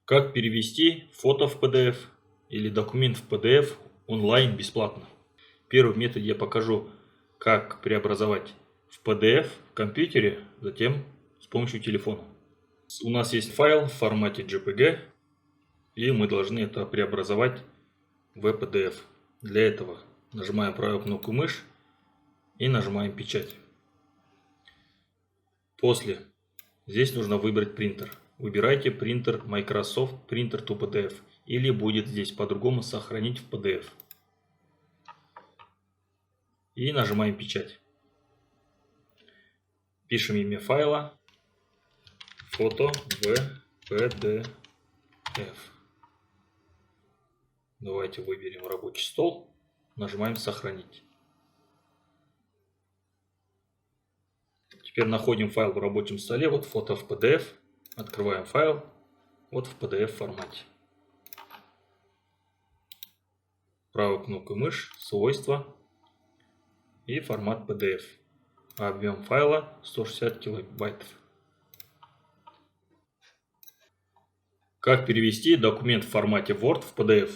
Как перевести фото в PDF или документ в PDF онлайн бесплатно. Первый метод я покажу, как преобразовать в PDF в компьютере, затем с помощью телефона. У нас есть файл в формате JPG, и мы должны это преобразовать в PDF. Для этого нажимаем правую кнопку мыши и нажимаем печать. После здесь нужно выбрать принтер. Выбирайте принтер Microsoft Printer to PDF или будет здесь по-другому сохранить в PDF. И нажимаем печать. Пишем имя файла фото в PDF. Давайте выберем рабочий стол. Нажимаем сохранить. Теперь находим файл в рабочем столе. Вот фото в PDF. Открываем файл. Вот в PDF формате. Правой кнопкой мыши, свойства и формат PDF. Объем файла 160 килобайтов. Как перевести документ в формате Word в PDF?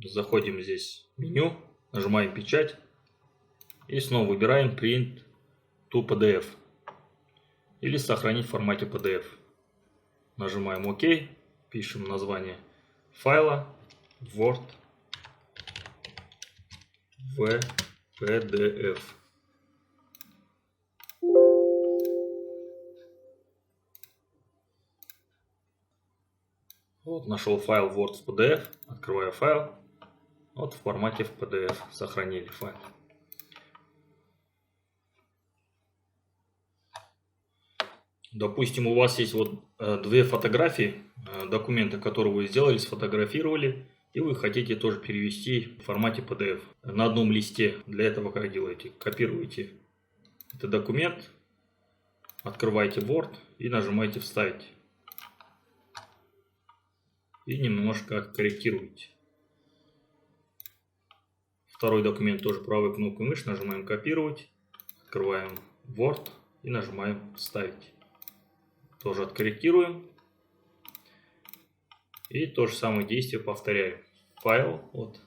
Заходим здесь в меню, нажимаем печать и снова выбираем Print to PDF или сохранить в формате PDF. Нажимаем ОК, пишем название файла Word в PDF. Вот нашел файл Word в PDF, открываю файл, вот в формате в PDF, сохранили файл. Допустим, у вас есть вот две фотографии, документы, которые вы сделали, сфотографировали, и вы хотите тоже перевести в формате PDF на одном листе. Для этого как делаете? Копируете этот документ, открываете Word и нажимаете «Вставить». И немножко корректируете. Второй документ тоже правой кнопкой мыши нажимаем «Копировать», открываем Word и нажимаем «Вставить». Тоже откорректируем. И то же самое действие повторяем. Файл, вот,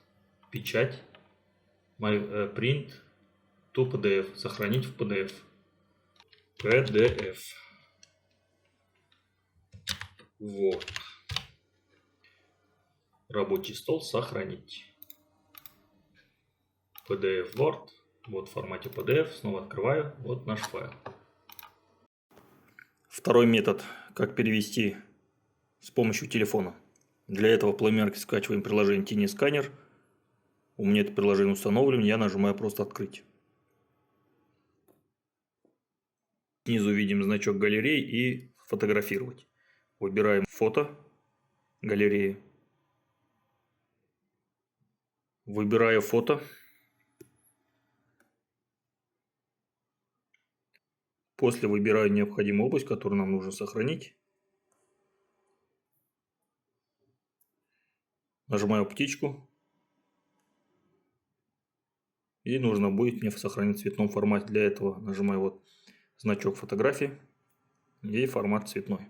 печать, print to PDF, сохранить в PDF. PDF. Вот. Рабочий стол сохранить. PDF Word. Вот в формате PDF. Снова открываю. Вот наш файл. Второй метод. Как перевести с помощью телефона. Для этого в Play Market скачиваем приложение Tiny Scanner. У меня это приложение установлено. Я нажимаю просто «Открыть». Снизу видим значок галереи и «Фотографировать». Выбираем «Фото», «Галереи». Выбираю «Фото». После выбираю необходимую область, которую нам нужно сохранить. Нажимаю птичку. И нужно будет мне сохранить в цветном формате. Для этого нажимаю вот значок фотографии и формат цветной.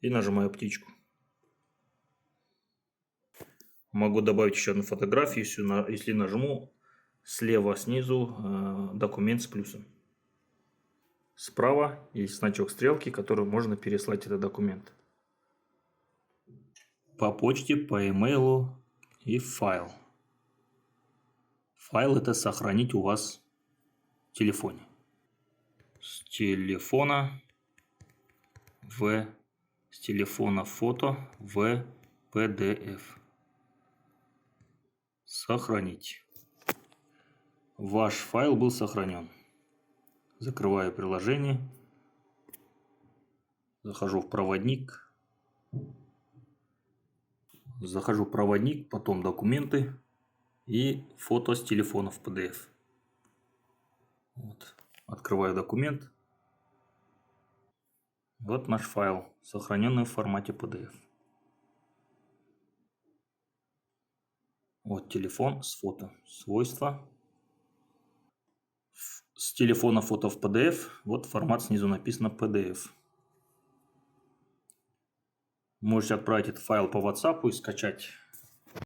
И нажимаю птичку. Могу добавить еще одну фотографию, если нажму слева снизу документ с плюсом. Справа есть значок стрелки, которым можно переслать этот документ. По почте, по имейлу и файл. Файл это сохранить у вас в телефоне. С телефона фото в PDF. Сохранить. Ваш файл был сохранен. Закрываю приложение. Захожу в проводник. Потом документы и фото с телефона в PDF. Вот. Открываю документ. Вот наш файл, сохраненный в формате PDF. Вот телефон с фото. Свойства. С телефона фото в PDF. Вот формат снизу написано PDF. Можете отправить этот файл по WhatsApp и скачать.